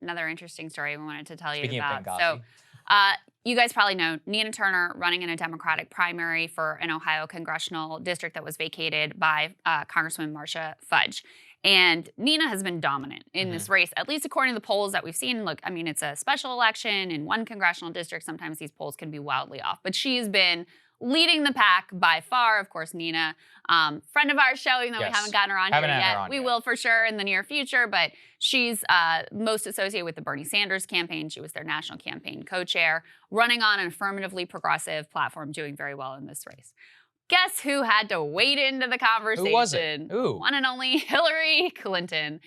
another interesting story we wanted to tell you Speaking of about. Benghazi. So, you guys probably know Nina Turner running in a Democratic primary for an Ohio congressional district that was vacated by Congresswoman Marcia Fudge. And Nina has been dominant in this race, at least according to the polls that we've seen. Look, I mean, it's a special election in one congressional district. Sometimes these polls can be wildly off, but she's been leading the pack by far. Of course, Nina, friend of our show, even though we haven't gotten her on here yet. We will for sure in the near future, but she's most associated with the Bernie Sanders campaign. She was their national campaign co-chair, running on an affirmatively progressive platform, doing very well in this race. Guess who had to wade into the conversation? Who was it? Who? One and only Hillary Clinton.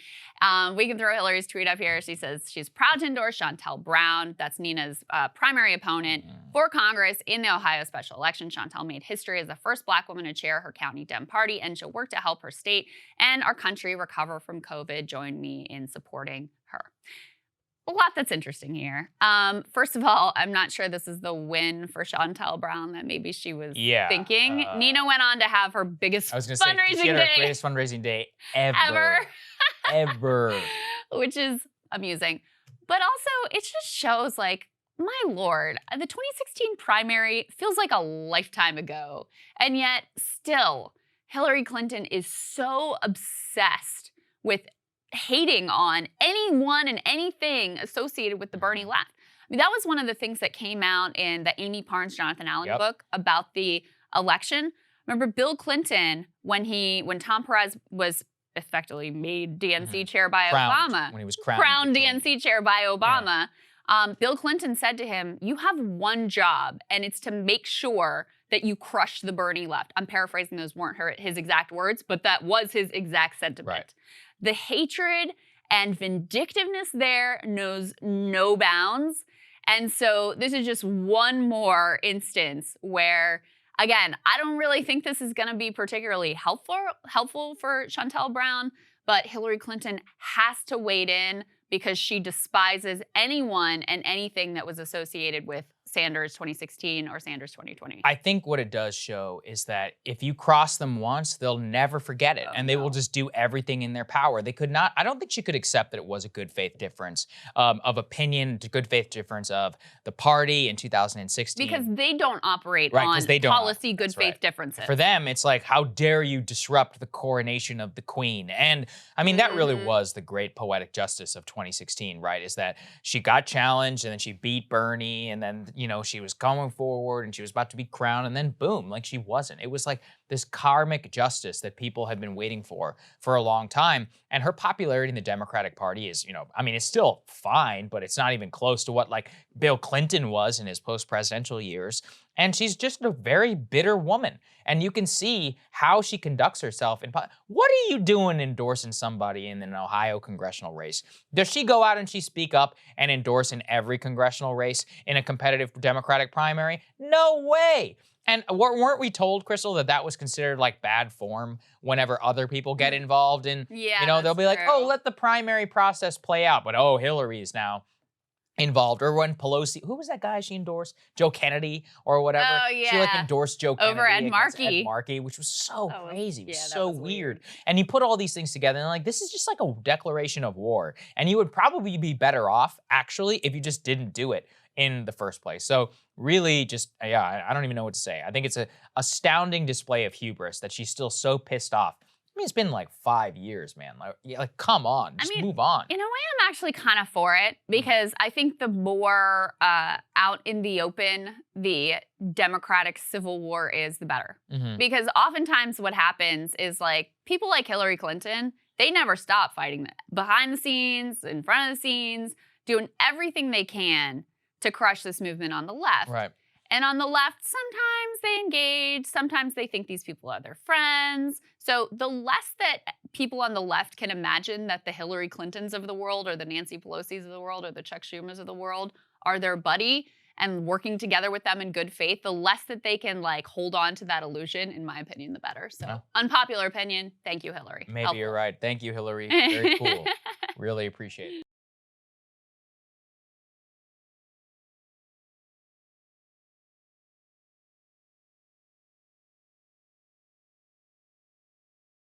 We can throw Hillary's tweet up here. She says she's proud to endorse Shontel Brown. That's Nina's primary opponent for Congress in the Ohio special election. Shontel made history as the first Black woman to chair her county Dem party, and she'll work to help her state and our country recover from COVID. Join me in supporting her. A lot that's interesting here. First of all, I'm not sure this is the win for Shontel Brown that maybe she was thinking. Nina went on to have her biggest fundraising she had day. her greatest fundraising day ever. Ever. Which is amusing. But also, it just shows, like, my lord, the 2016 primary feels like a lifetime ago. And yet, still, Hillary Clinton is so obsessed with hating on anyone and anything associated with the Bernie left. I mean, that was one of the things that came out in the Amy Parnes, Jonathan Allen book about the election. Remember Bill Clinton, when Tom Perez was effectively made DNC chair by Obama. When he was crowned DNC chair by Obama. Bill Clinton said to him, you have one job, and it's to make sure that you crush the Bernie left. I'm paraphrasing, those weren't his exact words, but that was his exact sentiment. Right. The hatred and vindictiveness there knows no bounds. And so this is just one more instance where, again, I don't really think this is going to be particularly helpful for Shontel Brown, but Hillary Clinton has to wade in because she despises anyone and anything that was associated with Sanders 2016 or Sanders 2020. I think what it does show is that if you cross them once, they'll never forget it. And they will just do everything in their power. They could not, I don't think she could accept that it was a good faith difference of opinion, good faith difference of the party in 2016. Because they don't operate on policy good faith differences. For them, it's like, how dare you disrupt the coronation of the queen? And I mean, that really was the great poetic justice of 2016, right? Is that she got challenged and then she beat Bernie and then, you know, she was going forward and she was about to be crowned and then boom, like she wasn't. It was like this karmic justice that people had been waiting for a long time. And her popularity in the Democratic Party is, you know, I mean, it's still fine, but it's not even close to what like Bill Clinton was in his post-presidential years. And she's just a very bitter woman. And you can see how she conducts herself. What are you doing endorsing somebody in an Ohio congressional race? Does she go out and she speak up and endorse in every congressional race in a competitive Democratic primary? No way. And weren't we told, Krystal, that that was considered like bad form whenever other people get involved in, you know, they'll be like, oh, let the primary process play out. But oh, Hillary is now involved. Or when Pelosi, who was that guy she endorsed? Joe Kennedy or whatever. Oh, yeah. She like endorsed Joe Kennedy over Ed Markey. Ed Markey, which was so crazy. It was so weird. And you put all these things together and like, this is just like a declaration of war. And you would probably be better off, actually, if you just didn't do it in the first place. So really just, yeah, I don't even know what to say. I think it's an astounding display of hubris that she's still so pissed off. I mean, it's been like 5 years, man. Like come on, just move on. In a way, I'm actually kind of for it because I think the more out in the open the Democratic civil war is, the better. Because oftentimes what happens is like people like Hillary Clinton, they never stop fighting behind the scenes, in front of the scenes, doing everything they can to crush this movement on the left. Right. And on the left, sometimes they engage, sometimes they think these people are their friends. So the less that people on the left can imagine that the Hillary Clintons of the world or the Nancy Pelosi's of the world or the Chuck Schumers of the world are their buddy and working together with them in good faith, the less that they can like hold on to that illusion, in my opinion, the better. So unpopular opinion, thank you, Hillary. Maybe you're right. Thank you, Hillary. Very cool. Really appreciate it.